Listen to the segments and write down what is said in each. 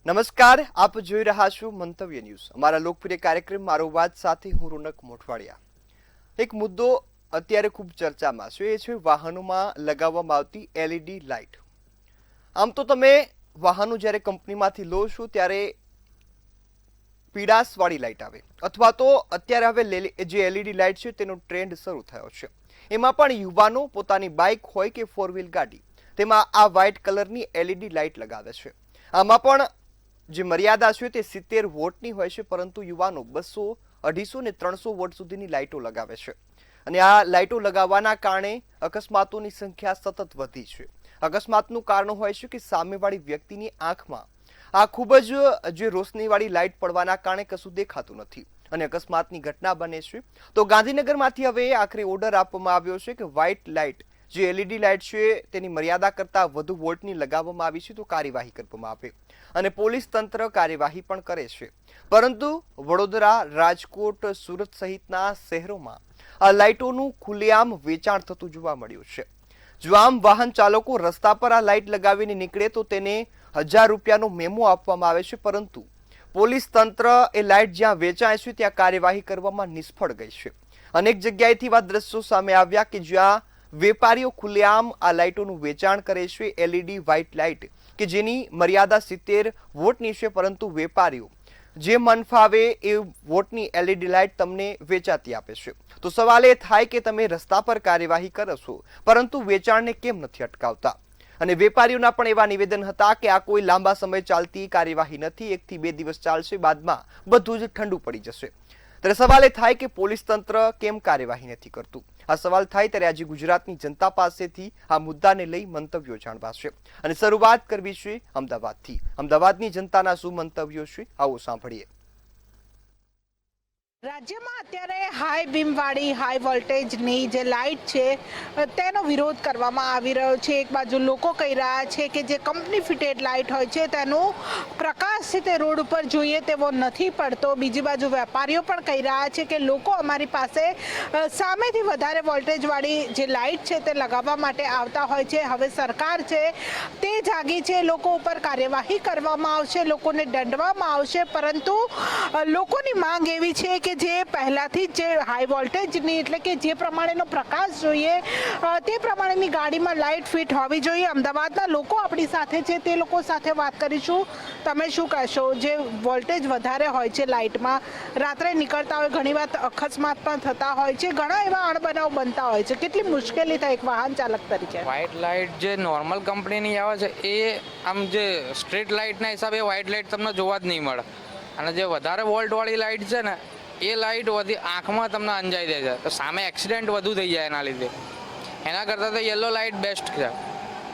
નમસ્કાર, આપ જોઈ રહ્યા છો મંતવ્ય ન્યૂઝ। અમારા લોકપ્રિય કાર્યક્રમ મારો વાત સાથે હું રોનક મોઠવાડિયા। એક મુદ્દો અત્યારે ખૂબ ચર્ચામાં છે, એ છે વાહનોમાં લગાવવામાં આવતી એલઈડી લાઇટ। આમ તો તમે વાહનો જ્યારે કંપનીમાંથી લો છો ત્યારે પીળાશવાળી લાઇટ આવે, અથવા તો અત્યારે હવે જે એલઈડી લાઇટ છે તેનો ટ્રેન્ડ શરૂ થયો છે। એમાં પણ યુવાનો પોતાની બાઇક હોય કે 4 વ્હીલ ગાડી, તેમાં આ વ્હાઇટ કલરની એલઈડી લાઇટ લગાવે છે। આમાં પણ જે મર્યાદા છે તે 70 વોટની હોય છે, પરંતુ યુવાનો 200, 250 ને 300 વોટ સુધીની લાઇટો લગાવે છે। અને આ લાઇટો લગાવવાના કારણે અકસ્માતોની સંખ્યા સતત વધી છે। અકસ્માતનું કારણ હોય છે કે સામેવાળી વ્યક્તિની આંખમાં આ ખૂબ જ જે રોશનીવાળી લાઇટ પડવાના કારણે કશું દેખાતું નથી અને અકસ્માતની ઘટના બને છે। તો ગાંધીનગરમાંથી હવે આખરે ઓર્ડર આપવામાં આવ્યો છે કે વ્હાઇટ લાઇટ જે એલઈડી લાઇટ છે તેની મર્યાદા કરતાં વધુ વોલ્ટની લગાવવામાં આવી છે તો કાર્યવાહી કરવામાં આવે અને પોલીસ તંત્ર કાર્યવાહી પણ કરે છે। પરંતુ વડોદરા, રાજકોટ, સુરત સહિતના શહેરોમાં આ લાઇટોનું ખુલ્લેઆમ વેચાણ થતું જોવા મળ્યું છે। જો આમ વાહન ચાલકો રસ્તા પર આ લાઇટ લગાવીને નીકળે તો તેને 1000 રૂપિયાનો મેમો આપવામાં આવે છે, પરંતુ પોલીસ તંત્ર એ લાઇટ જ્યાં વેચાય છે ત્યાં કાર્યવાહી કરવામાં નિષ્ફળ ગઈ છે। અનેક જગ્યાએથી એવા દ્રશ્યો સામે આવ્યા કે જ્યાં વેપારીઓ ખુલ્લેઆમ આ લાઇટોનું વેચાણ કરે છે, એલઈડી વ્હાઇટ લાઇટ કે જેની મર્યાદા 70 વોટની છે, પરંતુ વેપારીઓ જે મન ફાવે એ વોટની એલઈડી લાઇટ તમને વેચાતી આપે છે। તો સવાલ એ થાય કે તમે રસ્તા પર કાર્યવાહી કરો છો, પરંતુ વેચાણને કેમ નથી અટકાવતા? અને વેપારીઓના પણ એવા નિવેદન હતા કે આ કોઈ લાંબા સમય ચાલતી કાર્યવાહી નથી, 1 થી 2 દિવસ ચાલશે, બાદમાં બધું જ ઠંડુ પડી જશે। ત્યારે સવાલ એ થાય કે પોલીસ તંત્ર કેમ કાર્યવાહી નથી કરતું? આ સવાલ થાય ત્યારે આજે ગુજરાતની જનતા પાસેથી આ મુદ્દાને લઈ મંતવ્યો જાણવા છે અને શરૂઆત કરવી છે અમદાવાદથી। અમદાવાદની જનતાના શું મંતવ્યો છે, આવો સાંભળીએ। રાજ્યમાં અત્યારે હાઈ બીમવાળી હાઈ વોલ્ટેજની જે લાઇટ છે તેનો વિરોધ કરવામાં આવી રહ્યો છે। એક બાજુ લોકો કહી રહ્યા છે કે જે કંપની ફિટેડ લાઇટ હોય છે તેનો પ્રકાશ છે તે રોડ ઉપર જોઈએ તેવો નથી પડતો। બીજી બાજુ વેપારીઓ પણ કહી રહ્યા છે કે લોકો અમારી પાસે સામેથી વધારે વોલ્ટેજવાળી જે લાઇટ છે તે લગાવવા માટે આવતા હોય છે। હવે સરકાર છે તે જાગી છે, લોકો ઉપર કાર્યવાહી કરવામાં આવશે, લોકોને દંડવામાં આવશે, પરંતુ લોકોની માંગ એવી છે કે જે પહેલાથી જ જે હાઈ વોલ્ટેજની એટલે કે જે પ્રમાણેનો પ્રકાશ જોઈએ તે પ્રમાણેની ગાડીમાં લાઇટ ફિટ હોવી જોઈએ। અમદાવાદના લોકો આપણી સાથે છે, તે લોકો સાથે વાત કરીશું। તમે શું કહેશો? જે વોલ્ટેજ વધારે હોય છે લાઇટમાં, રાત્રે નીકળતા હોય, ઘણીવાર અકસ્માત પણ થતા હોય છે, ઘણા એવા અણબનાવ બનતા હોય છે, કેટલી મુશ્કેલી થાય એક વાહન ચાલક તરીકે? વ્હાઇટ લાઇટ જે નોર્મલ કંપનીની આવે છે એ આમ જે સ્ટ્રીટ લાઇટના હિસાબે વ્હાઇટ લાઇટ તમને જોવા જ નહીં મળે, અને જે વધારે વોલ્ટવાળી લાઇટ છે ને એ લાઇટ વધી આંખમાં તમને અંજાઈ દે છે, તો સામે એક્સિડન્ટ વધુ થઈ જાય એના લીધે। એના કરતાં તો યલો લાઇટ બેસ્ટ છે,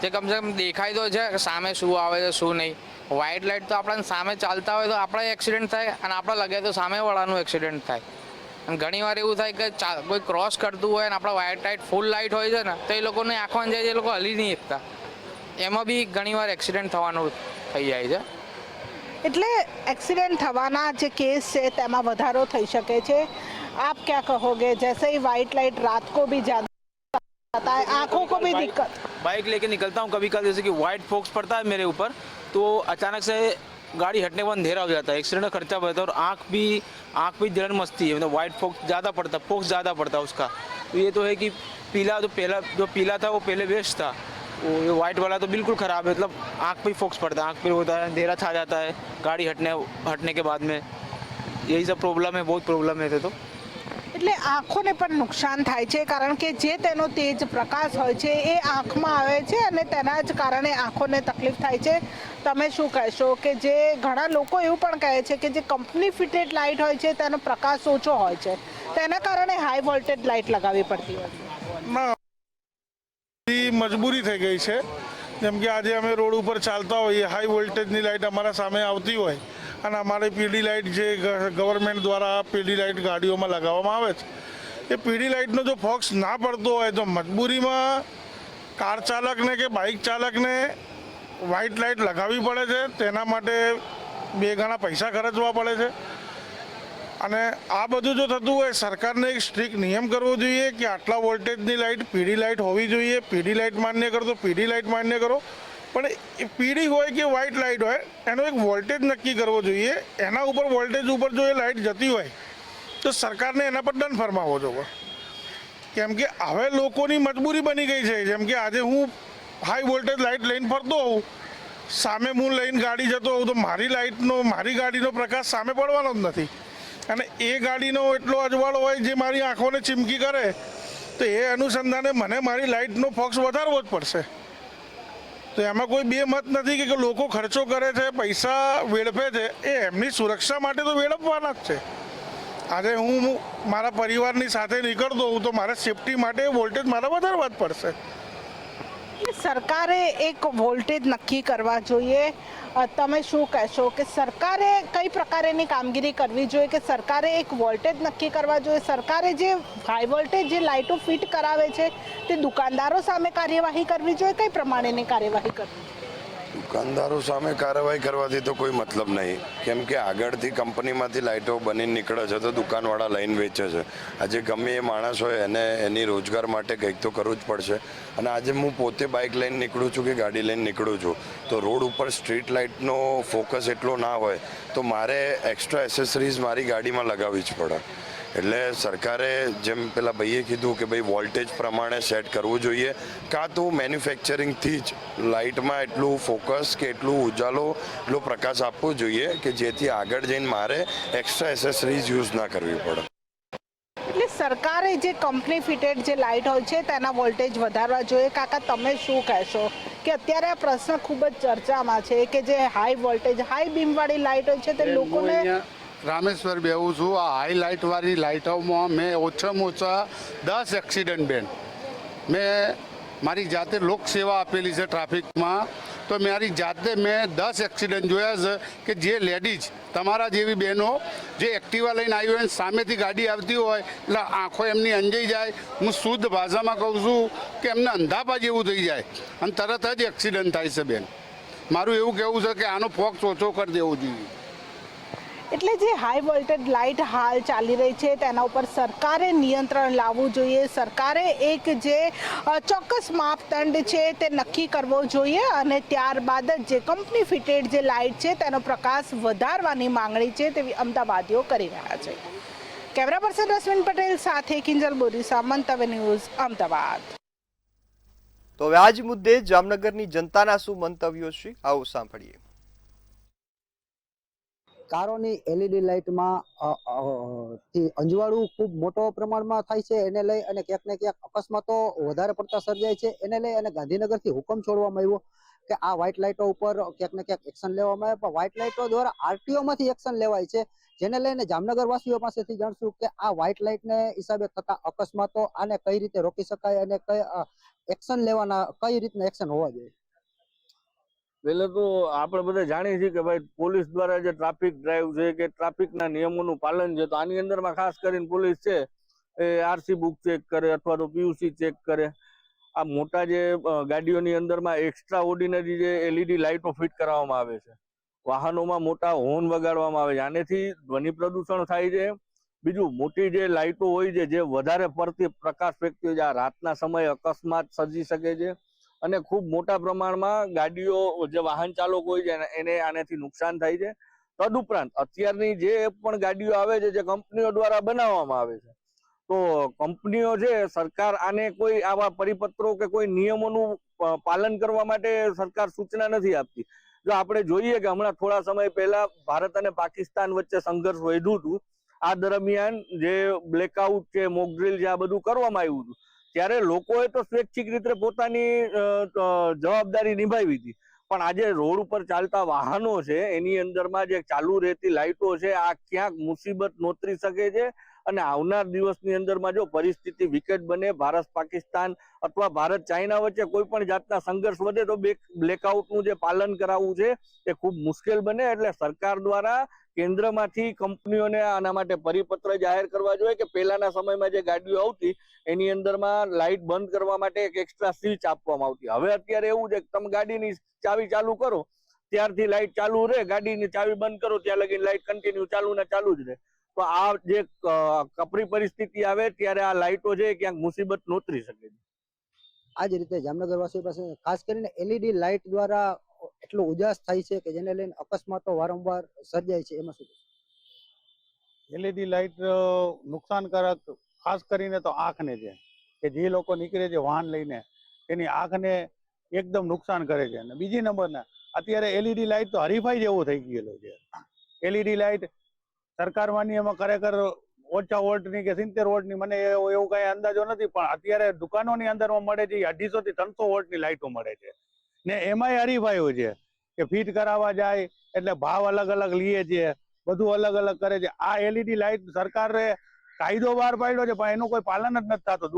જે કમસે કમ દેખાય તો છે કે સામે શું આવે છે શું નહીં। વ્હાઇટ લાઇટ તો આપણને સામે ચાલતા હોય તો આપણા એક્સિડન્ટ થાય, અને આપણે લગે તો સામેવાળાનું એક્સિડન્ટ થાય। અને ઘણીવાર એવું થાય કે કોઈ ક્રોસ કરતું હોય ને આપણા વ્હાઇટ લાઇટ ફૂલ લાઇટ હોય છે ને તો એ લોકોને આંખમાં જાય છે, એ લોકો હલી નહીં શકતા, એમાં બી ઘણીવાર એક્સિડન્ટ થવાનું થઈ જાય છે। એટલે એક્સિडेंट થવાના જે કેસ છે તેમાં વધારો થઈ શકે છે। आप क्या कहोगे? जैसे ही वाइट लाइट रात को भी ज्यादा आता है, आंखों को भी दिक्कत। बाइक लेके निकलता हूँ कभी कभी, जैसे कि वाइट फोक्स पड़ता है मेरे ऊपर तो अचानक से गाड़ी हटने के बाद अंधेरा हो जाता है, एक्सीडेंट का खर्चा बढ़ता है और आँख भी जलन मचती है, मतलब वाइट फोक्स ज़्यादा पड़ता है उसका। तो ये तो है कि जो पीला था वो पहले बेस्ट था, वो ये वाइट वाला तो बिल्कुल ख़राब है, मतलब आँख पे फोक्स पड़ता है, आँख पे होता है, अंधेरा छा जाता है गाड़ी हटने के बाद में। यही सब प्रॉब्लम है, बहुत प्रॉब्लम है। तो એટલે આંખોને પણ નુકસાન થાય છે, કારણ કે જે તેનો તેજ પ્રકાશ હોય છે એ આંખમાં આવે છે અને તેના જ કારણે આંખોને તકલીફ થાય છે। તમે શું કહેશો કે જે ઘણા લોકો એવું પણ કહે છે કે જે કંપની ફિટેડ લાઇટ હોય છે તેનો પ્રકાશ ઓછો હોય છે, તેના કારણે હાઈ વોલ્ટેજ લાઇટ લગાવવી પડતી હોય છે? મજબૂરી થઈ ગઈ છે। જેમ કે આજે અમે રોડ ઉપર ચાલતા હોઈએ, હાઈ વોલ્ટેજની લાઇટ અમારા સામે આવતી હોય અને અમારે પીળી લાઇટ જે ગવર્મેન્ટ દ્વારા પીળી લાઇટ ગાડીઓમાં લગાવવામાં આવે છે, એ પીળી લાઇટનો જો ફોક્સ ના પડતો હોય તો મજબૂરીમાં કાર ચાલકને કે બાઇક ચાલકને વ્હાઇટ લાઇટ લગાવવી પડે છે। તેના માટે 2 ગણા પૈસા ખર્ચવા પડે છે। અને આ બધું જો થતું હોય, સરકારને એક સ્ટ્રિક્ટ નિયમ કરવો જોઈએ કે આટલા વોલ્ટેજની લાઇટ પીળી લાઇટ હોવી જોઈએ, પીળી લાઇટ માન્ય કરો તો પીળી લાઇટ માન્ય કરો, પણ એ પીળી હોય કે વ્હાઇટ લાઇટ હોય એનો એક વોલ્ટેજ નક્કી કરવો જોઈએ. એના ઉપર વોલ્ટેજ ઉપર જો એ લાઇટ જતી હોય તો સરકારને એના પર દંડ ફરમાવવો જોઈએ. કેમ કે હવે લોકોની મજબૂરી બની ગઈ છે. જેમ કે આજે હું હાઈ વોલ્ટેજ લાઇટ લઈને ફરતો હોઉં, સામે હું લઈને ગાડી જતો હોઉં તો મારી ગાડીનો પ્રકાશ સામે પડવાનો જ નથી, અને એ ગાડીનો એટલો અજવાળો હોય જે મારી આંખોને ચીમકી કરે, તો એ અનુસંધાને મને મારી લાઇટનો ફોક્સ વધારવો જ પડશે. તો એમાં કોઈ બે મત નથી કે લોકો ખર્ચો કરે છે, પૈસા વેડફે છે, એ એમની સુરક્ષા માટે તો વેડફવાના જ છે. આજે હું મારા પરિવારની સાથે નીકળતો હોઉં તો મારે સેફટી માટે વોલ્ટેજ મારે વધારવા જ પડશે. સરકારે એક વોલ્ટેજ નક્કી કરવા જોઈએ. તમે શું કહેશો કે સરકારે કઈ પ્રકારની કામગીરી કરવી જોઈએ, કે સરકારે એક વોલ્ટેજ નક્કી કરવા જોઈએ? સરકારે જે હાઈ વોલ્ટેજ જે લાઇટો ફિટ કરાવે છે તે દુકાનદારો સામે કાર્યવાહી કરવી જોઈએ, કઈ પ્રમાણેની કાર્યવાહી કરવી જોઈએ? દુકાનદારો સામે કાર્યવાહી કરવાથી તો કોઈ મતલબ નહીં, કેમ કે આગળથી કંપનીમાંથી લાઇટો બની નીકળે છે તો દુકાનવાળા લઈને વેચે છે. આજે ગમે એ માણસ હોય એને એની રોજગાર માટે કંઈક તો કરવું જ પડશે. અને આજે હું પોતે બાઇક લઈને નીકળું છું કે ગાડી લઈને નીકળું છું તો રોડ ઉપર સ્ટ્રીટ લાઇટનો ફોકસ એટલો ના હોય તો મારે એક્સ્ટ્રા એસેસરીઝ મારી ગાડીમાં લગાવવી જ પડે. એટલે સરકારે જેમ પેલા ભાઈએ કીધું કે ભાઈ વોલ્ટેજ પ્રમાણે સેટ કરવું જોઈએ, કાં તો મેન્યુફેક્ચરિંગથી જ લાઇટમાં એટલું ફોકસ કે એટલું ઉજાલો એટલો પ્રકાશ આપવો જોઈએ કે જેથી આગળ જઈને મારે એક્સ્ટ્રા એસેસરીઝ યુઝ ના કરવી પડે. એટલે સરકારે જે કંપની ફિટેડ જે લાઇટ હોય છે તેના વોલ્ટેજ વધારવા જોઈએ. કાકા, તમે શું કહેશો કે અત્યારે આ પ્રશ્ન ખૂબ જ ચર્ચામાં છે કે જે હાઈ વોલ્ટેજ હાઈ બીમવાળી લાઇટ હોય છે તે લોકોને... રામેશ્વર બેહું છું. આ હાઈ લાઇટવાળી લાઇટોમાં મેં ઓછામાં ઓછા 10 એક્સિડન્ટ બેન મેં મારી જાતે લોકસેવા આપેલી છે ટ્રાફિકમાં, તો મારી જાતે મેં 10 એક્સિડન્ટ જોયા છે કે જે લેડીઝ તમારા જેવી બહેનો જે એક્ટિવા લઈને આવી હોય સામેથી ગાડી આવતી હોય એટલે આંખો એમની અંજાઈ જાય. હું શુદ્ધ ભાષામાં કહું છું કે એમને અંધાપા જેવું થઈ જાય અને તરત જ એક્સિડન્ટ થાય છે બેન. મારું એવું કહેવું છે કે આનો ફોક્સ ઓછો કરી દેવો જોઈએ. એટલે જે હાઈ વોલ્ટેજ લાઇટ હાલ ચાલી રહી છે તેના ઉપર સરકારે નિયંત્રણ લાવવું જોઈએ. સરકારે એક જે ચોક્કસ માપદંડ છે તે નક્કી કરવો જોઈએ અને ત્યારબાદ જ જે કંપની ફિટેડ જે લાઇટ છે તેનો પ્રકાશ વધારવાની માંગણી છે તેવી અમદાવાદીઓ કરી રહ્યા છે. કેમેરા પર્સન રશ્મિન પટેલ સાથે કિંજલ બોરીસા, મંતવ્ય ન્યૂઝ, અમદાવાદ. તો હવે આ જ મુદ્દે જામનગરની જનતાના શું મંતવ્યો છે, આવો સાંભળીએ. કારોની એલઈડી લાઇટમાં અંજવાળું ખૂબ મોટો પ્રમાણમાં થાય છે. એને લઈ અને ક્યાંક ને ક્યાંક અકસ્માતો વધારે પડતા સર્જાય છે. એને લઈ અને ગાંધીનગરથી હુકમ છોડવામાં આવ્યો કે આ વ્હાઇટ લાઇટો ઉપર ક્યાંક ને ક્યાંક એક્શન લેવામાં આવે, પણ વ્હાઇટ લાઇટો દ્વારા આરટીઓમાંથી એક્શન લેવાય છે. જેને લઈને જામનગર વાસીઓ પાસેથી જાણશું કે આ વ્હાઇટ લાઇટને હિસાબે થતા અકસ્માતો આને કઈ રીતે રોકી શકાય અને કઈ એક્શન લેવાના, કઈ રીતના એક્શન હોવા જોઈએ. પહેલે તો આપણે બધા જાણીએ છીએ કે ભાઈ પોલીસ દ્વારા જે ટ્રાફિક ડ્રાઈવ છે કે ટ્રાફિકના નિયમોનું પાલન છે, તો આની અંદરમાં ખાસ કરીને પોલીસ છે એ આરસી બુક ચેક કરે અથવા તો પીયુસી ચેક કરે. આ મોટા જે ગાડીઓની અંદરમાં એક્સ્ટ્રા ઓર્ડિનરી જે એલઈડી લાઇટો ફિટ કરવામાં આવે છે, વાહનોમાં મોટા હોર્ન વગાડવામાં આવે છે, આનેથી ધ્વનિ પ્રદૂષણ થાય છે. બીજું, મોટી જે લાઇટો હોય છે જે વધારે પડતી પ્રકાશ ફેંકતી હોય છે, આ રાતના સમયે અકસ્માત સર્જી શકે છે અને ખૂબ મોટા પ્રમાણમાં ગાડીઓ જે વાહન ચાલકો હોય છે એને આનેથી નુકસાન થાય છે. તદુપરાંત અત્યારની જે પણ ગાડીઓ આવે છે જે કંપનીઓ દ્વારા બનાવવામાં આવે છે, તો કંપનીઓ છે, સરકાર આને કોઈ આવા પરિપત્રો કે કોઈ નિયમોનું પાલન કરવા માટે સરકાર સૂચના નથી આપતી. જો આપણે જોઈએ કે હમણાં થોડા સમય પહેલા ભારત અને પાકિસ્તાન વચ્ચે સંઘર્ષ વધ્યું હતું, આ દરમિયાન જે બ્લેકઆઉટ છે, મોકડ્રીલ છે, આ બધું કરવામાં આવ્યું હતું, ત્યારે લોકોએ તો સ્વૈચ્છિક રીતે પોતાની જવાબદારી નિભાવી હતી. પણ આજે રોડ ઉપર ચાલતા વાહનો છે એની અંદરમાં જે ચાલુ રહેતી લાઇટો છે આ ક્યાંક મુસીબત નોતરી શકે છે અને આવનાર દિવસની અંદરમાં જો પરિસ્થિતિ વિકટ બને, ભારત પાકિસ્તાન અથવા ભારત ચાઇના વચ્ચે કોઈ પણ જાતના સંઘર્ષ વધે તો બ્લેકઆઉટનું જે પાલન કરાવવું છે એ ખૂબ મુશ્કેલ બને. એટલે સરકાર દ્વારા કેન્દ્રમાંથી કંપનીઓને આના માટે પરિપત્ર જાહેર કરવા જોઈએ કે પહેલાના સમયમાં જે ગાડીઓ આવતી એની અંદરમાં લાઇટ બંધ કરવા માટે એક એક્સ્ટ્રા સ્વિચ આપવામાં આવતી. હવે અત્યારે એવું છે કે તમે ગાડીની ચાવી ચાલુ કરો ત્યારથી લાઇટ ચાલુ રહે, ગાડીની ચાવી બંધ કરો ત્યાં લગી લાઇટ કન્ટિન્યુ ચાલુ ને ચાલુ જ રહે. તો આ જે કપરી પરિસ્થિતિ આવે ત્યારે આ લાઇટો છે ક્યાંક મુસીબત નોતરી શકે છે. આ જ રીતે જામનગરવાસીઓ પાસે ખાસ કરીને એલઈડી લાઇટ દ્વારા એટલો ઉજાસ થાય છે કે જેને લઈને અકસ્માતો વારંવાર સર્જાય છે, એમાં શું? એલઈડી લાઇટ નુકસાનકારક ખાસ કરીને તો આંખને છે, કે જે લોકો નીકળે છે વાહન લઈને એની આંખને એકદમ નુકસાન કરે છે. અને બીજી નંબરના અત્યારે એલઈડી લાઇટ તો હરીફાઈ જેવું થઈ ગયેલું છે. એલઈડી લાઇટ સરકાર માની એમાં ખરેખર ઓછા વોલ્ટની કે 70 વોલ્ટની મને એવું કઈ અંદાજો નથી, પણ અત્યારે દુકાનોની અંદરમાં મળે છે 250 થી 300 વોલ્ટની લાઇટો મળે છે ને એમાંય હરીફાયું છે કે ફિટ કરાવવા જાય એટલે ભાવ અલગ અલગ લઈએ છે, બધું અલગ અલગ કરે છે. આ એલઈડી લાઇટ સરકારે કાયદો બહાર પાડ્યો છે પણ એનું કોઈ પાલન જ નથી થતું.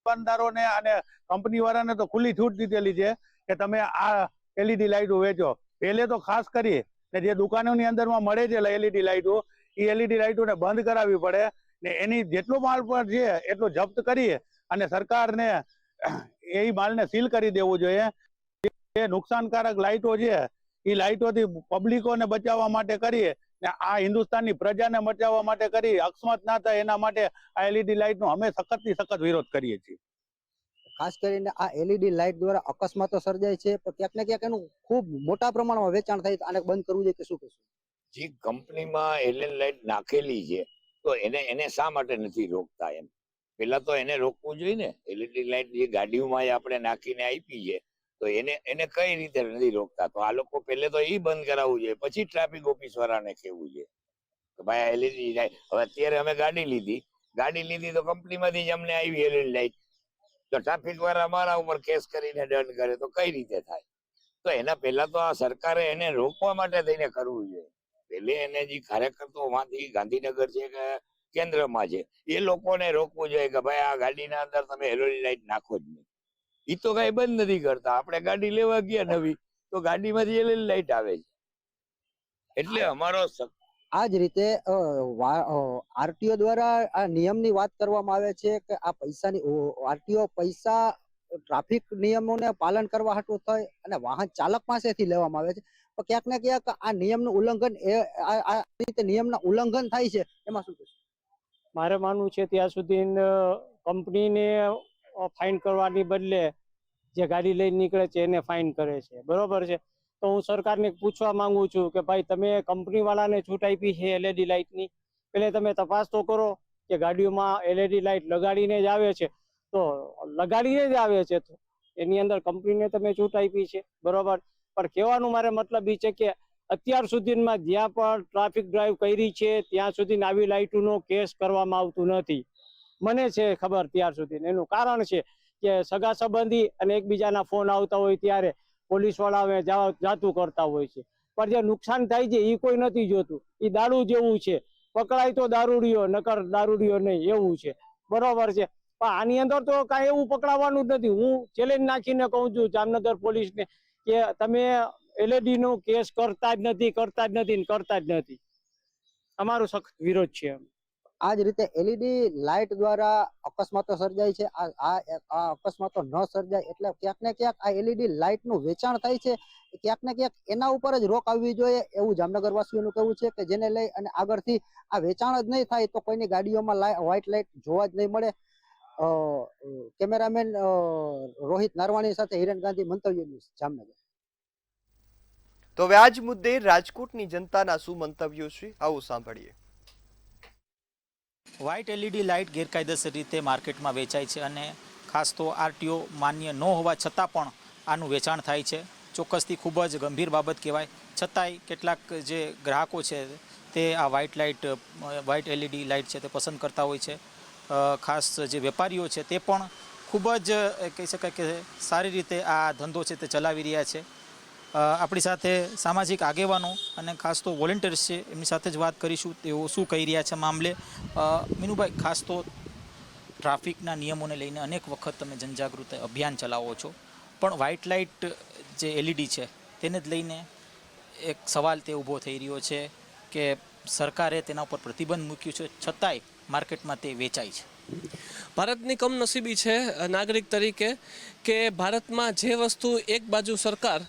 દુકાનદારોને અને કંપની વાળાને તો ખુલ્લી છૂટ દીધેલી છે કે તમે આ એલઈડી લાઇટો વેચો. પહેલે તો ખાસ કરી ને જે દુકાનોની અંદરમાં મળે છે એલઈડી લાઇટો, એ એલઈડી લાઇટોને બંધ કરાવવી પડે ને એની જેટલો માલ પર છે એટલો જપ્ત કરી અને સરકારને એ માલને સીલ કરી દેવું જોઈએ. જે નુકસાનકારક લાઇટો છે એ લાઇટોથી પબ્લિકોને બચાવવા માટે કરીએ ને આ હિન્દુસ્તાનની પ્રજાને બચાવવા માટે કરી અકસ્માત ના થાય એના માટે આ એલઈડી લાઇટનો અમે સખતથી સખત વિરોધ કરીએ છીએ. ખાસ કરીને આ એલઈડી લાઇટ દ્વારા અકસ્માતો સર્જાય છે, પણ ક્યાંક ને ક્યાંક એનું ખૂબ મોટા પ્રમાણમાં વેચાણ થાય તો આને બંધ કરવું જોઈએ કે શું કહેશું? જે કંપનીમાં એલઈડી લાઇટ નાખેલી છે તો એને શા માટે નથી રોકતા? એમ પેલા તો એને રોકવું જોઈએ ને. એલઈડી લાઇટ જે ગાડીઓમાં આપણે નાખીને આપી છે તો એને કઈ રીતે નથી રોકતા? તો આ લોકો પહેલે તો એ બંધ કરાવવું જોઈએ, પછી ટ્રાફિક ઓફિસ વાળાને કહેવું જોઈએ કે ભાઈ એલઈડી લાઇટ. હવે અત્યારે અમે ગાડી લીધી તો કંપનીમાંથી જ અમને આવી એલઈડી લાઇટ, તો ટ્રાફિક વાળા અમારા ઉપર કેસ કરીને દંડ કરે તો કઈ રીતે થાય? તો એના પહેલા તો આ સરકારે એને રોકવા માટે થઈને કરવું જોઈએ. પેલે એને જે ખરેખર તો માંથી ગાંધીનગર છે કે કેન્દ્રમાં છે એ લોકોને રોકવું જોઈએ કે ભાઈ આ ગાડીના અંદર તમે એલઈડી લાઇટ નાખો જ નહીં. એ તો કઈ બંધ નથી કરતા. આપણે ગાડી લેવા ગયા નવી તો ગાડીમાંથી એલઈડી લાઇટ આવે છે. એટલે અમારો આ જ રીતે આરટીઓ દ્વારા આ નિયમની વાત કરવામાં આવે છે કે આ પૈસાની આરટીઓ પૈસા ટ્રાફિક નિયમોને પાલન કરવા હાટુ થાય અને વાહન ચાલક પાસેથી લેવામાં આવે છે, તો ક્યાંક ને ક્યાંક આ નિયમનું ઉલ્લંઘન આ રીતે નિયમના ઉલ્લંઘન થાય છે, એમાં શું કહેશો? મારે માનવું છે ત્યાં સુધી કંપનીને ફાઇન કરવાની બદલે જે ગાડી લઈને નીકળે છે એને ફાઇન કરે છે, બરોબર છે. તો હું સરકારને પૂછવા માંગુ છું કે ભાઈ તમે કંપની વાળાને છૂટ આપી છે એલઈડી લાઇટની, પેલે તમે તપાસ તો કરો કે ગાડીઓમાં એલઈડી લાઇટ લગાડીને જ આવે છે તો લગાડીને જ આવે છે તો એની અંદર કંપનીને તમે છૂટ આપી છે, બરોબર. પણ કહેવાનું મારે મતલબ એ છે કે અત્યાર સુધીમાં જ્યાં પણ ટ્રાફિક ડ્રાઈવ કરી છે ત્યાં સુધી આવી લાઇટોનો કેસ કરવામાં આવતું નથી, મને છે ખબર ત્યાર સુધી. એનું કારણ છે કે સગા સંબંધી અને એકબીજાના ફોન આવતા હોય ત્યારે પોલીસ વાળા જાતું કરતા હોય છે, પણ જે નુકસાન થાય છે એ કોઈ નથી જોતું. એ દારૂ જેવું છે, પકડાય તો દારૂડિયો નકર દારૂડિયો નહીં એવું છે, બરોબર છે. પણ આની અંદર તો કાંઈ એવું પકડાવાનું જ નથી. હું ચેલેન્જ નાખીને કહું છું જામનગર પોલીસને કે તમે એલઈડી નો કેસ કરતા જ નથી. અમારો સખત વિરોધ છે. આ જ રીતે એલઈડી લાઇટ દ્વારા અકસ્માતો સર્જાય છે. આ અકસ્માતો ન સર્જાય એટલે ક્યાંક ને ક્યાંક આ એલઈડી લાઇટનું વેચાણ થાય છે, ક્યાંક ને ક્યાંક એના ઉપર જ રોક આવવી જોઈએ એવું જામનગર વાસીઓનું કહેવું છે કે જેને લઈ અને આગળથી આ વેચાણ જ નહીં થાય તો કોઈની ગાડીઓમાં વ્હાઇટ લાઇટ જોવા જ નહીં મળે. કેમેરામેન રોહિત નારવાણી સાથે હિરેન ગાંધી, મંતવ્ય ન્યૂઝ, જામનગર. તો હવે આ જ મુદ્દે રાજકોટની જનતાના શું મંતવ્યો છે, આવું સાંભળીએ. વ્હાઇટ એલઈડી લાઇટ ગેરકાયદેસર રીતે માર્કેટમાં વેચાય છે અને ખાસ તો આરટીઓ માન્ય ન હોવા છતાં પણ આનું વેચાણ થાય છે. ચોક્કસથી ખૂબ જ ગંભીર બાબત કહેવાય. છતાંય કેટલાક જે ગ્રાહકો છે તે આ વ્હાઇટ એલઈડી લાઇટ છે તે પસંદ કરતા હોય છે. ખાસ જે વેપારીઓ છે તે પણ ખૂબ જ કહી શકાય કે સારી રીતે આ ધંધો છે તે ચલાવી રહ્યા છે. આપણી સાથે સામાજિક આગેવાનો અને ખાસ તો વોલેન્ટિયર્સ છે, એમની સાથે જ વાત કરીશું તેઓ શું કહી રહ્યા છે મામલે. મીનુભાઈ, ખાસ તો ટ્રાફિકના નિયમોને લઈને અનેક વખત તમે જનજાગૃતિ અભિયાન ચલાવો છો, પણ વ્હાઇટ લાઇટ જે એલઈડી છે તેને જ લઈને એક સવાલ તે ઊભો થઈ રહ્યો છે કે સરકારે તેના ઉપર પ્રતિબંધ મૂક્યું છે છતાંય માર્કેટમાં તે વેચાય છે. ભારતની કમનસીબી છે નાગરિક તરીકે કે ભારતમાં જે વસ્તુ એક બાજુ સરકાર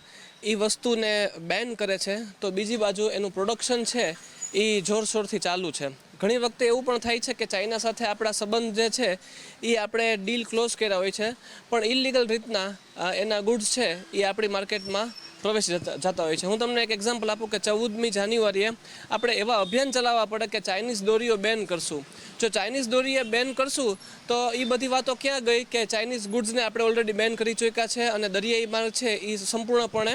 એ વસ્તુને બેન કરે છે તો બીજી બાજુ એનું પ્રોડક્શન છે એ જોરશોરથી ચાલુ છે. ઘણી વખતે એવું પણ થાય છે કે ચાઇના સાથે આપણા સંબંધ જે છે એ આપણે ડીલ ક્લોઝ કર્યા હોય છે, પણ ઇલીગલ રીતના એના ગુડ્સ છે એ આપણી માર્કેટમાં પ્રવેશી જતા હોય છે. હું તમને એક એક્ઝામ્પલ આપું કે 14મી જાન્યુઆરીએ આપણે એવા અભિયાન ચલાવવા પડે કે ચાઇનીઝ દોરીઓ બેન કરશું. જો ચાઇનીઝ દોરીએ બેન કરશું તો એ બધી વાતો ક્યાં ગઈ કે ચાઇનીઝ ગુડ્સને આપણે ઓલરેડી બેન કરી ચૂક્યા છે અને દરિયાઈ માર્ગ છે એ સંપૂર્ણપણે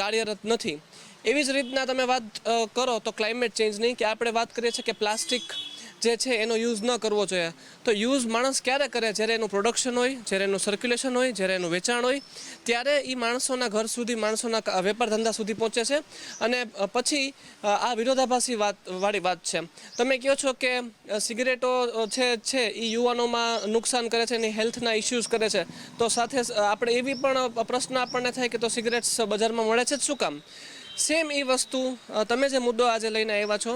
કાર્યરત નથી. એવી જ રીતના તમે વાત કરો તો ક્લાઇમેટ ચેન્જની, કે આપણે વાત કરીએ છીએ કે પ્લાસ્ટિક જે છે એનો યુઝ ન કરવો જોઈએ. તો યુઝ માણસ ક્યારે કરે? જ્યારે એનું પ્રોડક્શન હોય, જ્યારે એનું સર્ક્યુલેશન હોય, જ્યારે એનું વેચાણ હોય, ત્યારે એ માણસોના ઘર સુધી, માણસોના વેપાર ધંધા સુધી પહોંચે છે. અને પછી આ વિરોધાભાસી વાળી વાત છે. તમે કહો છો કે સિગરેટો છે એ યુવાનોમાં નુકસાન કરે છે, એની હેલ્થના ઇસ્યુઝ કરે છે, તો સાથે આપણે એવી પણ પ્રશ્ન આપણને થાય કે તો સિગરેટ્સ બજારમાં મળે છે જ શું કામ? સેમ એ વસ્તુ તમે જે મુદ્દો આજે લઈને આવ્યા છો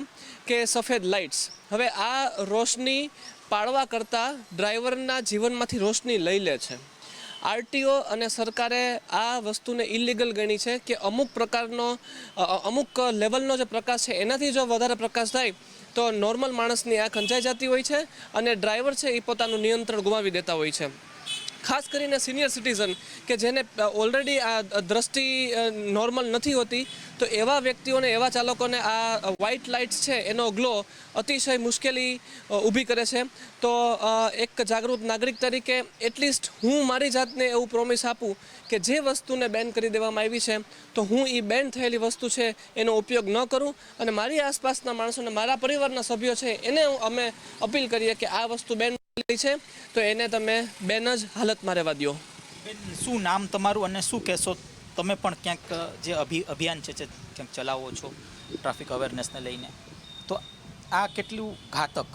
કે સફેદ લાઇટ્સ, હવે આ રોશની પાડવા કરતાં ડ્રાઈવરના જીવનમાંથી રોશની લઈ લે છે. આરટીઓ અને સરકારે આ વસ્તુને ઇલીગલ ગણી છે કે અમુક પ્રકારનો અમુક લેવલનો જે પ્રકાશ છે એનાથી જો વધારે પ્રકાશ થાય તો નોર્મલ માણસની આંખ અંજાઈ જતી હોય છે અને ડ્રાઈવર છે એ પોતાનું નિયંત્રણ ગુમાવી દેતા હોય છે. ખાસ કરીને સિનિયર સિટીઝન કે જેને ઓલરેડી આ દ્રષ્ટિ નોર્મલ નથી હોતી, તો એવા વ્યક્તિઓને, એવા ચાલકોને આ વ્હાઇટ લાઇટ્સ છે એનો ગ્લો અતિશય મુશ્કેલી ઊભી કરે છે. તો એક જાગૃત નાગરિક તરીકે એટલીસ્ટ હું મારી જાતને એવું પ્રોમિસ આપું કે જે વસ્તુને બેન કરી દેવામાં આવી છે તો હું એ બેન થયેલી વસ્તુ છે એનો ઉપયોગ ન કરું, અને મારી આસપાસના માણસોને, મારા પરિવારના સભ્યો છે એને અમે અપીલ કરીએ કે આ વસ્તુ બેન છે તો એને તમે બેન જ હાલતમાં રહેવા દો. શું નામ તમારું અને શું કહેશો? તમે પણ ક્યાંક જે અભિયાન છે ક્યાંક ચલાવો છો ટ્રાફિક અવેરનેસને લઈને, તો આ કેટલું ઘાતક?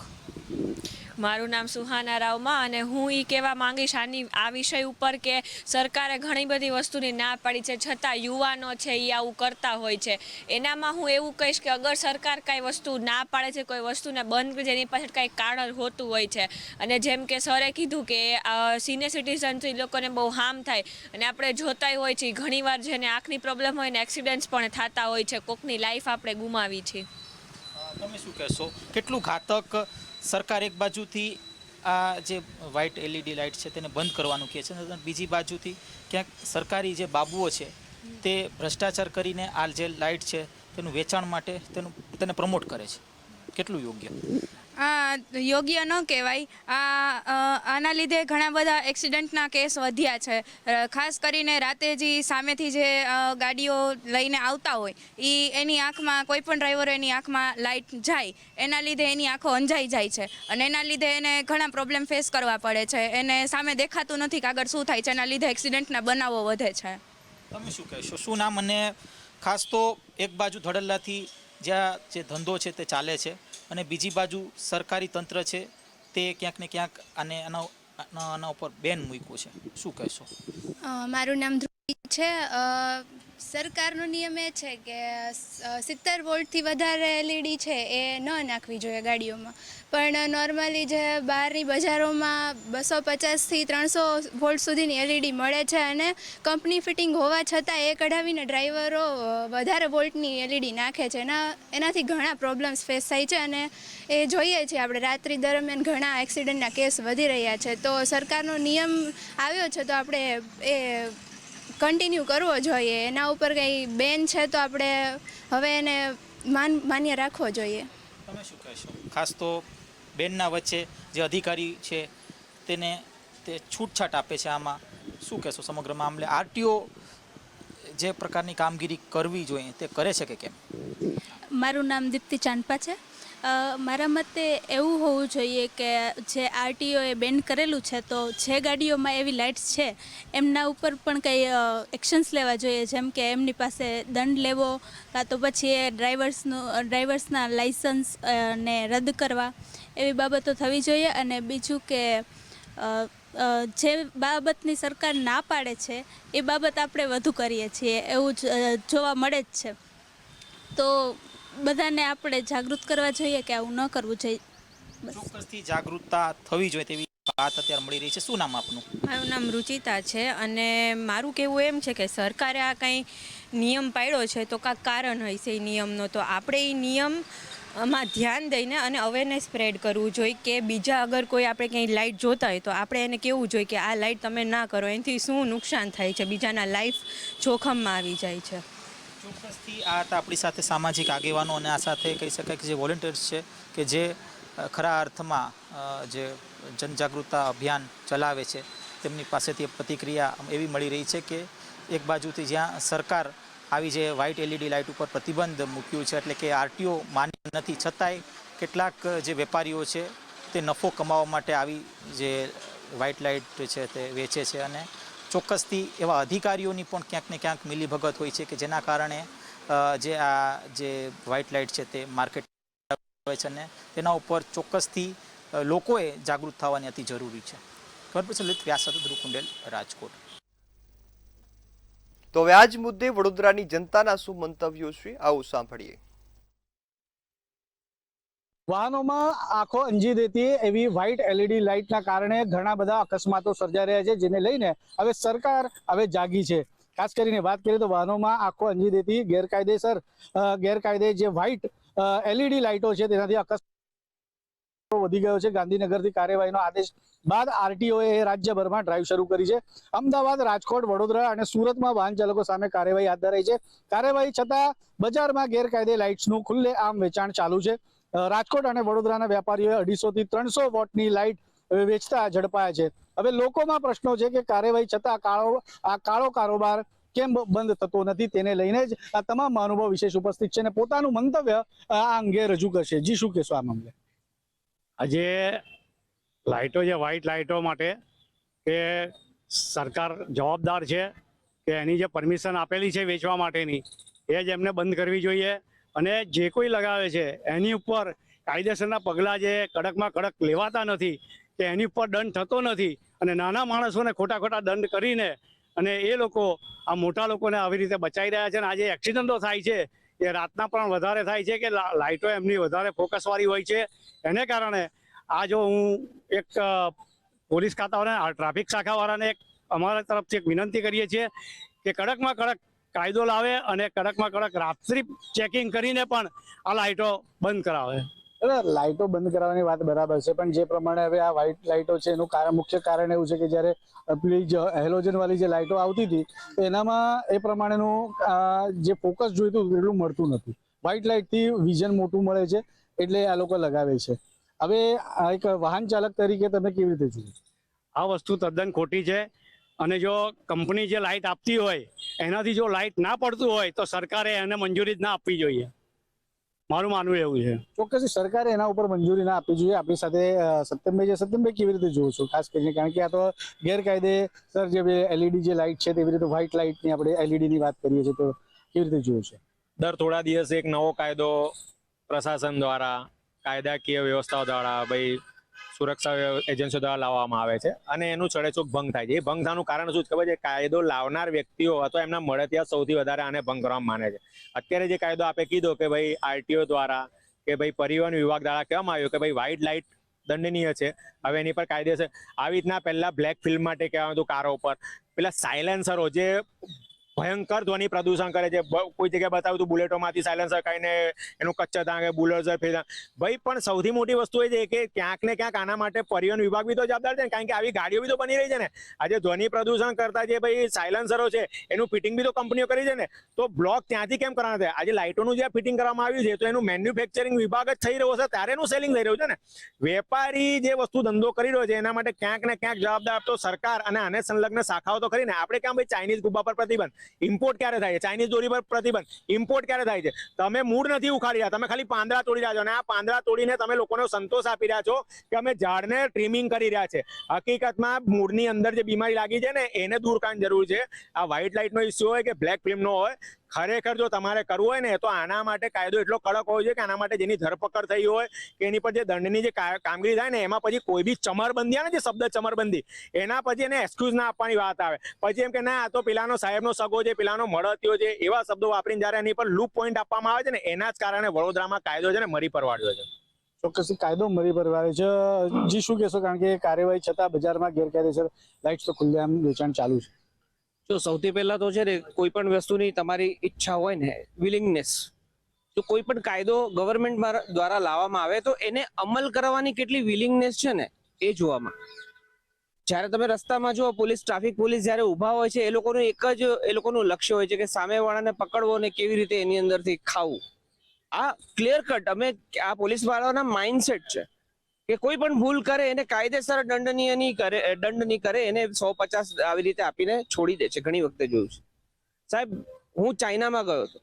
મારું નામ સુહાના રાવમાં, અને હું એ કહેવા માંગીશ આ વિષય ઉપર કે સરકારે ઘણી બધી વસ્તુની ના પાડી છે, છતાં યુવાનો છે એ આવું કરતા હોય છે. એનામાં હું એવું કહીશ કે અગર સરકાર કાંઈ વસ્તુ ના પાડે છે, કોઈ વસ્તુને બંધ કરે છે, એની પાછળ કાંઈ કારણ હોતું હોય છે. અને જેમ કે સરે કીધું કે સિનિયર સિટીઝન એ લોકોને બહુ હાર્મ થાય, અને આપણે જોતાય હોય છે ઘણીવાર જેને આંખની પ્રોબ્લેમ હોય ને એક્સિડન્ટ્સ પણ થતા હોય છે, કોકની લાઈફ આપણે ગુમાવી છે. તમે શું કહેશો, કેટલું ઘાતક? સરકાર એક બાજુથી આ જે વ્હાઇટ એલઈડી લાઇટ છે તેને બંધ કરવાનું કહે છે, અને બીજી બાજુથી ક્યાંક સરકારી જે બાબુઓ છે તે ભ્રષ્ટાચાર કરીને આ જે લાઇટ છે તેનું વેચાણ માટે તેને પ્રમોટ કરે છે. કેટલું યોગ્ય? યોગ્ય ન કહેવાય. આના લીધે ઘણા બધા એક્સિડન્ટના કેસ વધ્યા છે. ખાસ કરીને રાતે જે સામેથી જે ગાડીઓ લઈને આવતા હોય એની આંખમાં, કોઈ પણ ડ્રાઈવર એની આંખમાં લાઇટ જાય એના લીધે એની આંખો અંજાઈ જાય છે, અને એના લીધે એને ઘણા પ્રોબ્લેમ ફેસ કરવા પડે છે. એને સામે દેખાતું નથી કે આગળ શું થાય છે, એના લીધે એક્સિડન્ટના બનાવો વધે છે. તમે શું કહેશો, શું નામ? અને ખાસ તો એક બાજુ ધડલ્લાથી જ્યાં જે ધંધો છે તે ચાલે છે, અને બીજી બાજુ સરકારી તંત્ર છે તે ક્યાંક ને ક્યાંક આના ઉપર બેન મૂક્યું છે. શું કહેશો? મારું નામ ધ્રુવી છે. સરકારનો નિયમ એ છે કે 70 વોલ્ટથી વધારે એલઈડી છે એ ન નાખવી જોઈએ ગાડીઓમાં, પણ નોર્મલી જે બહારની બજારોમાં 250થી 300 વોલ્ટ સુધીની એલઈડી મળે છે, અને કંપની ફિટિંગ હોવા છતાં એ કઢાવીને ડ્રાઈવરો વધારે વોલ્ટની એલઈડી નાખે છે. એનાથી ઘણા પ્રોબ્લેમ્સ ફેસ થાય છે, અને એ જોઈએ છીએ આપણે રાત્રિ દરમિયાન ઘણા એક્સિડન્ટના કેસ વધી રહ્યા છે. તો સરકારનો નિયમ આવ્યો છે તો આપણે એ કન્ટિન્યુ કરવો જોઈએ. એના ઉપર કંઈ બેન છે તો આપણે હવે એને માન્ય રાખવો જોઈએ. તમે શું કહેશો? ખાસ તો બેનના વચ્ચે જે અધિકારી છે તે છૂટછાટ આપે છે, આમાં શું કહેશો સમગ્ર મામલે? આરટીઓ જે પ્રકારની કામગીરી કરવી જોઈએ તે કરે છે કે કેમ? મારું નામ દીપ્તિ ચાંદપા છે. મારા મતે એવું હોવું જોઈએ કે જે આરટીઓએ બેન કરેલું છે તો જે ગાડીઓમાં એવી લાઇટ્સ છે એમના ઉપર પણ કંઈ એક્શન્સ લેવા જોઈએ, જેમ કે એમની પાસે દંડ લેવો, કાં તો પછી એ ડ્રાઈવર્સના લાઇસન્સ ને રદ કરવા, એવી બાબતો થવી જોઈએ. અને બીજું કે જે બાબતની સરકાર ના પાડે છે એ બાબત આપણે વધુ કરીએ છીએ એવું જોવા મળે જ છે. તો બધાને આપણે જાગૃત કરવા જોઈએ કે આવું ન કરવું જોઈએ. ચોક્કસથી જાગૃતતા થવી જોઈએ તેવી વાત અત્યારે મળી રહી છે. શું નામ આપનું? મારું નામ રુચિતા છે, અને મારું કહેવું એમ છે કે સરકારે આ કંઈ નિયમ પાડ્યો છે તો કાંઈક કારણ હોય છે એ નિયમનો, તો આપણે એ નિયમ માં ધ્યાન દઈને અને અવેરનેસ સ્પ્રેડ કરવું જોઈએ કે બીજા અગર કોઈ આપણે ક્યાંય લાઇટ જોતા હોય તો આપણે એને કહેવું જોઈએ કે આ લાઇટ તમે ના કરો, એનાથી શું નુકસાન થાય છે, બીજાના લાઈફ જોખમમાં આવી જાય છે. ચોક્કસથી આ હતા આપણી સાથે સામાજિક આગેવાનો અને આ સાથે કહી શકાય કે જે વોલેન્ટિયર્સ છે કે જે ખરા અર્થમાં જે જનજાગૃતતા અભિયાન ચલાવે છે તેમની પાસેથી પ્રતિક્રિયા એવી મળી રહી છે કે એક બાજુથી જ્યાં સરકાર આવી જે વ્હાઇટ એલઈડી લાઇટ ઉપર પ્રતિબંધ મૂક્યું છે એટલે કે આરટીઓ માન્ય નથી, છતાંય કેટલાક જે વેપારીઓ છે તે નફો કમાવા માટે આવી જે વ્હાઇટ લાઇટ છે તે વેચે છે અને ચોક્કસથી એવા અધિકારીઓની પણ ક્યાંક ને ક્યાંક મિલીભગત હોય છે કે જેના કારણે જે વ્હાઇટ લાઇટ છે તે માર્કેટ આવે છે અને તેના ઉપર ચોક્કસથી લોકોએ જાગૃત થવાની અતિ જરૂરી છે. ખબર પડશે લલિત વ્યાસ સાથે ધ્રુવ કુંડેલ, રાજકોટ. તો હવે આ જ મુદ્દે વડોદરાની જનતાના શું મંતવ્યો છે આવું સાંભળીએ. વાહનોમાં આંખો અંજી દેતી એવી વ્હાઇટ એલઈડી લાઇટના કારણે ઘણા બધા અકસ્માતો સર્જાઈ રહ્યા છે, જેને લઈને હવે સરકાર હવે જાગી છે. ખાસ કરીને વાત કરીએ તો વાહનોમાં આંખો અંજી દેતી ગેરકાયદે જે વ્હાઇટ એલઈડી લાઇટો છે તેનાથી અકસ્માત વધી ગયો છે. ગાંધીનગરથી કાર્યવાહીનો આદેશ બાદ આરટીઓએ રાજ્યભરમાં ડ્રાઈવ શરૂ કરી છે. અમદાવાદ, રાજકોટ, વડોદરા અને સુરતમાં વાહન ચાલકો સામે કાર્યવાહી હાથ ધરાઈ છે. કાર્યવાહી છતાં બજારમાં ગેરકાયદે લાઇટ્સનું ખુલ્લેઆમ વેચાણ ચાલુ છે. રાજકોટ અને વડોદરાના વેપારીઓએ 250 થી 300 વોટની લાઇટ વેચતા ઝડપાયા છે. હવે લોકોમાં પ્રશ્નો છે કે કાર્યવાહી છતાં કાળો કારોબાર કેમ બંધ થતો નથી, તેને લઈને જ આ તમામ મહાનુભાવો વિશેષ ઉપસ્થિત છે અને પોતાનું મંતવ્ય આ અંગે રજૂ કરશે. જી, શું કહેશો આ મામલે? આજે લાઇટો છે વ્હાઇટ લાઇટો માટે કે સરકાર જવાબદાર છે કે એની જે પરમિશન આપેલી છે વેચવા માટેની એ જ એમને બંધ કરવી જોઈએ અને જે કોઈ લગાવે છે એની ઉપર કાયદેસરના પગલાં જે કડકમાં કડક લેવાતા નથી કે એની ઉપર દંડ થતો નથી અને નાના માણસોને ખોટા દંડ કરીને અને એ લોકો આ મોટા લોકોને આવી રીતે બચાવી રહ્યા છે. અને આજે એક્સિડન્ટો થાય છે એ રાતના પણ વધારે થાય છે કે લાઇટો એમની વધારે ફોકસવાળી હોય છે. એને કારણે આ જો હું એક પોલીસ ખાતાવાળાને ટ્રાફિક શાખાવાળાને અમારા તરફથી એક વિનંતી કરીએ છીએ કે કડકમાં કડક કાયદો લાવે અને કડકમાં કડક રાત્રિ ચેકિંગ કરીને પણ આ લાઇટો બંધ કરાવે. લાઇટો બંધ કરાવવાની વાત બરાબર છે, પણ જે પ્રમાણે હવે આ વ્હાઇટ લાઇટો છે એનું મુખ્ય કારણ એવું છે કે જ્યારે પેલી હેલોજન વાળી જે લાઇટો આવતી હતી એનામાં એ પ્રમાણેનું જે ફોકસ જોઈતું એટલું મળતું નથી. વ્હાઇટ લાઇટથી વિઝન મોટું મળે છે એટલે આ લોકો લગાવે છે. હવે એક વાહન ચાલક તરીકે તમે કેવી રીતે જુઓ? આ વસ્તુ તદ્દન ખોટી છે અને જો કંપની જે લાઇટ આપતી હોય એનાથી જો લાઇટ ના પડતું હોય તો સરકારે એને મંજૂરી જ ના આપવી જોઈએ. મારું માનવું એવું છે. ચોક્કસ સરકારે એના ઉપર મંજૂરી ના આપવી જોઈએ. આપણી સાથે સત્યમભાઈ છે. સત્યમભાઈ, કેવી રીતે જોવો છો ખાસ કરીને, કારણ કે આ તો ગેરકાયદેસર જે એલઈડી જે લાઇટ છે તેવી રીતે વ્હાઇટ લાઇટની આપણે એલઈડીની વાત કરીએ છીએ, તો કેવી રીતે જોવો છો? દર થોડા દિવસે એક નવો કાયદો પ્રશાસન દ્વારા, કાયદાકીય વ્યવસ્થાઓ દ્વારા, ભાઈ સુરક્ષા એજન્સીઓ દ્વારા લાવવામાં આવે છે અને એનું ચડેચોક ભંગ થાય છે. એ ભંગ થવાનું કારણ શું છે ખબર છે? કાયદો લાવનાર વ્યક્તિઓ અથવા એમના મળતિયા સૌથી વધારે આને ભંગ કરવામાં માને છે. અત્યારે જે કાયદો આપે કીધો કે ભાઈ આરટીઓ દ્વારા કે ભાઈ પરિવહન વિભાગ દ્વારા કહેવામાં આવ્યું કે ભાઈ વ્હાઇટ લાઇટ દંડનીય છે. હવે એની પર કાયદેસર આવી રીતના પહેલા બ્લેક ફિલ્મ માટે કહેવાનું હતું કારો ઉપર, પેલા સાયલેન્સરો જે ભયંકર ધ્વનિ પ્રદૂષણ કરે છે. કોઈ જગ્યાએ બતાવ્યું હતું બુલેટોમાંથી સાયલેન્સર કાઢીને એનું કચ્છા કે બુલડોઝર ફેરવા. ભાઈ પણ સૌથી મોટી વસ્તુ એ છે કે ક્યાંક ને ક્યાંક આના માટે પરિવહન વિભાગ બી તો જવાબદાર છે ને, કારણ કે આવી ગાડીઓ બી તો બની રહી છે ને. આજે ધ્વનિ પ્રદૂષણ કરતા જે ભાઈ સાયલેન્સરો છે એનું ફિટિંગ બી તો કંપનીઓ કરી છે ને, તો બ્લોક ત્યાંથી કેમ કરવાના છે? આજે લાઇટોનું જે ફિટિંગ કરવામાં આવ્યું છે તો એનું મેન્યુફેક્ચરિંગ વિભાગ જ થઈ રહ્યો છે, ત્યારે એનું સેલિંગ થઈ રહ્યું છે ને. વેપારી જે વસ્તુ ધંધો કરી રહ્યો છે એના માટે ક્યાંક ને ક્યાંક જવાબદાર તો સરકાર અને આને સંલગ્ન શાખાઓ તો કરીને. આપણે ક્યાં ભાઈ ચાઇનીઝ ગુબ્બા પર પ્રતિબંધ, ઇમ્પોર્ટ ક્યારે થાય છે? ચાઇનીઝ દોરી પર પ્રતિબંધ, ઇમ્પોર્ટ ક્યારે થાય છે? તમે મૂળ નથી ઉખાડી રહ્યા, તમે ખાલી પાંદડા તોડી રહ્યા છો અને આ પાંદડા તોડીને તમે લોકોને સંતોષ આપી રહ્યા છો કે અમે ઝાડને ટ્રીમિંગ કરી રહ્યા છે. હકીકતમાં મૂળની અંદર જે બીમારી લાગી છે ને એને દૂર કરવાની જરૂર છે. આ વ્હાઇટ લાઇટનો ઇસ્યુ હોય કે બ્લેક ફિલ્મનો હોય, ખરેખર જો તમારે કરવું હોય ને તો આના માટે કાયદો એટલો કડક હોવો જોઈએ કે આના માટે જેની ધરપકડ થઈ હોય કે એની પર જે દંડની જે કામગીરી થાય ને એમાં પછી કોઈ બી ચમરબંધી આવે ને, જે શબ્દ ચમરબંધી, એના પછી એને એક્સક્યુઝ ના આપવાની વાત આવે. પછી એમ કે ના આ તો પેલાનો સાહેબનો સગો છે, પેલાનો મળતિયો છે, એવા શબ્દો વાપરીને જ્યારે એની પર લૂપ પોઈન્ટ આપવામાં આવે છે ને એના જ કારણે વડોદરામાં કાયદો છે ને મરી પરવાડ્યો છે. ચોક્કસ કાયદો મરી પરવાડે છે. જી, શું કહેશો? કારણ કે કાર્યવાહી છતાં બજારમાં ગેરકાયદેસર લાઇટ્સ તો ખુલ્લેઆમ વેચાણ ચાલુ છે. જો સૌથી પહેલા તો છે ને કોઈ પણ વસ્તુની તમારી ઈચ્છા હોય ને, વિલિંગનેસ, જો કોઈ પણ કાયદો ગવર્મેન્ટ દ્વારા લાવવામાં આવે તો એને અમલ કરવાની કેટલી વિલિંગનેસ છે ને એ જોવામાં. જ્યારે તમે રસ્તામાં જુઓ ટ્રાફિક પોલીસ જ્યારે ઊભા હોય છે એ લોકોનું લક્ષ્ય હોય છે કે સામેવાળાને પકડવો ને કેવી રીતે એની અંદરથી ખાવું. આ ક્લિયર કટ આ પોલીસ વાળાના માઇન્ડસેટ છે કે કોઈ પણ ભૂલ કરે એને કાયદેસર દંડ નહીં કરે એને 150 આવી રીતે આપીને છોડી દે છે. ઘણી વખતે જોયું છે. સાહેબ, હું ચાઇનામાં ગયો હતો.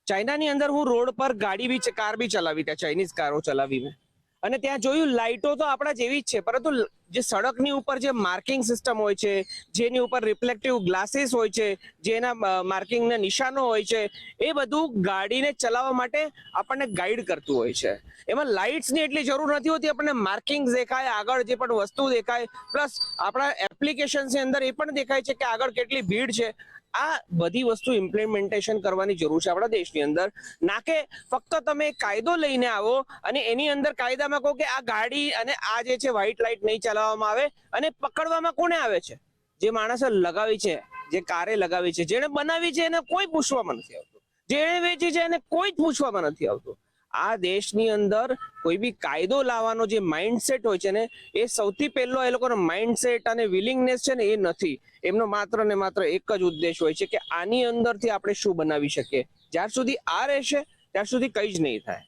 ચાઇનાની અંદર હું રોડ પર કાર બી ચલાવી, ત્યાં ચાઇનીઝ કારો ચલાવી મેં, અને ત્યાં જોયું લાઇટો તો આપણા જેવી જ છે, પરંતુ જે સડકની ઉપર જે માર્કિંગ સિસ્ટમ હોય છે, જેની ઉપર રિફ્લેક્ટિવ ગ્લાસીસ હોય છે, જેના માર્કિંગના નિશાનો હોય છે, એ બધું ગાડીને ચલાવવા માટે આપણને ગાઈડ કરતું હોય છે. એમાં લાઇટ્સની એટલી જરૂર નથી હોતી. આપણને માર્કિંગ દેખાય, આગળ જે પણ વસ્તુ દેખાય, પ્લસ આપણા એપ્લિકેશન્સની અંદર એ પણ દેખાય છે કે આગળ કેટલી ભીડ છે. આ બધી વસ્તુ ઇમ્પ્લિમેન્ટેશન કરવાની જરૂર છે આપણા દેશની અંદર. ના કે ફક્ત તમે કાયદો લઈને આવો અને એની અંદર કાયદામાં કહો કે આ ગાડી અને આ જે છે વ્હાઇટ લાઇટ નહીં ચલાવવામાં આવે, અને પકડવામાં કોને આવે છે? જે માણસે લગાવી છે, જે કારે લગાવી છે, જેને બનાવી છે એને કોઈ પૂછવામાં નથી આવતું, જેને વેચી છે એને કોઈ જ પૂછવામાં નથી આવતું. આ દેશની અંદર કોઈ બી કાયદો લાવવાનો જે માઇન્ડસેટ હોય છે ને, એ સૌથી પહેલો એ લોકોનો માઇન્ડસેટ અને વિલિંગનેસ છે ને એ નથી. એમનો માત્ર ને માત્ર એક જ ઉદ્દેશ હોય છે કે આની અંદરથી આપણે શું બનાવી શકીએ. જ્યાર સુધી આ રહેશે ત્યાર સુધી કંઈ જ નહીં થાય.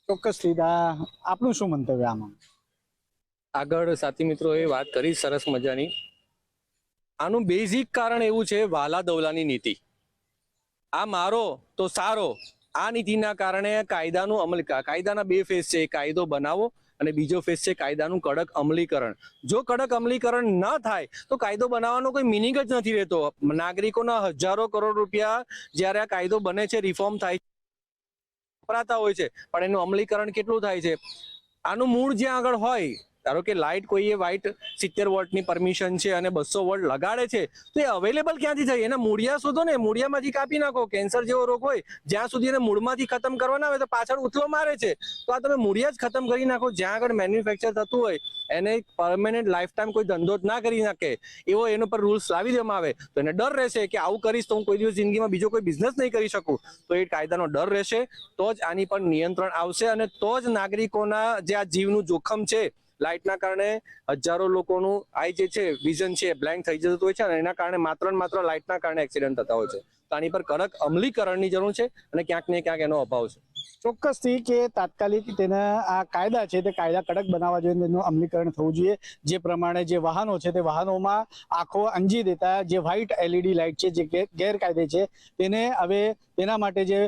ચોક્કસથી આપનું શું મંતવ્ય આમાં? આગળ સાથી મિત્રોએ વાત કરી સરસ મજાની. આનું બેઝિક કારણ એવું છે વાલા દવલાની નીતિ. આ મારો તો સારો, આ નીતિના કારણે કાયદાના બે ફેઝ છે. કાયદો બનાવો અને બીજો ફેઝ છે કાયદાનું કડક અમલીકરણ. જો કડક અમલીકરણ ન થાય તો કાયદો બનાવવાનો કોઈ મિનિંગ જ નથી રહેતો. નાગરિકોના હજારો કરોડ રૂપિયા જ્યારે આ કાયદો બને છે, રિફોર્મ થાય વપરાતા હોય છે, પણ એનું અમલીકરણ કેટલું થાય છે? આનું મૂળ જ્યાં આગળ હોય, ધારો કે લાઇટ કોઈએ વ્હાઇટ 70 વોલ્ટની પરમિશન છે અને 200 વોલ્ટ લગાડે છે, તો એ અવેલેબલ ક્યાંથી થાય? એના મૂળિયા શોધો ને, મૂળિયામાંથી કાપી નાખો. કેન્સર જેવો રોગ હોય, જ્યાં સુધી એને મૂળમાંથી ખતમ કરવાના હોય તો પાછળ ઉથલો મારે છે. તો આ તમે મૂળિયા જ ખતમ કરી નાખો. જ્યાં આગળ મેન્યુફેક્ચર થતું હોય એને પરમેનન્ટ લાઈફ ટાઈમ કોઈ ધંધો જ ના કરી નાખે એવો એનો પર રૂલ્સ લાવી દેવામાં આવે તો એને ડર રહેશે કે આવું કરીશ તો હું કોઈ દિવસ જિંદગીમાં બીજો કોઈ બિઝનેસ નહીં કરી શકું. તો એ કાયદાનો ડર રહેશે, તો જ આની પર નિયંત્રણ આવશે, અને તો જ નાગરિકોના જે આ જીવનું જોખમ છે, લાઇટના કારણે હજારો લોકોનું આ જે છે વિઝન છે બ્લેન્ક થઈ જતું હોય છે, અને એના કારણે માત્ર લાઇટના કારણે એક્સિડન્ટ થતા હોય છે. તો આની પર કડક અમલીકરણની જરૂર છે અને ક્યાંક ને ક્યાંક એનો અભાવ છે. ચોક્કસથી કે તાત્કાલિક તેના આ કાયદા છે તે કાયદા કડક બનાવવા જોઈએ, તેનું અમલીકરણ થવું જોઈએ. જે પ્રમાણે જે વાહનો છે તે વાહનોમાં આંખો અંજી દેતા જે વ્હાઇટ LED લાઇટ છે જે ગેરકાયદે છે, તેને હવે તેના માટે જે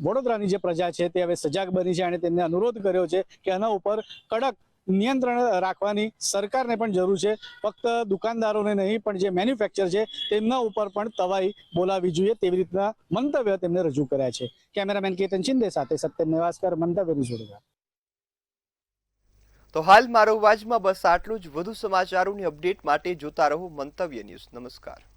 વડોદરાની જે પ્રજા છે તે હવે સજાગ બની છે અને તેમને અનુરોધ કર્યો છે કે આના ઉપર કડક નિયંત્રણ રાખવાની સરકારને પણ જરૂર છે. ફક્ત દુકાનદારોને નહીં પણ જે મેન્યુફેક્ચર છે તેમના ઉપર પણ તવાઈ બોલાવી જોઈએ, તેવી રીતના મંતવ્ય તેમને રજૂ કર્યા છે. કેમેરામેન કેતન શિંદે સાથે સત્યમ નેવાસકર, મંતવ્ય ન્યૂઝ. તો હાલ મારો અવાજમાં બસ આટલું જ. વધુ સમાચારોની અપડેટ માટે જોતા રહો મંતવ્ય ન્યૂઝ. નમસ્કાર.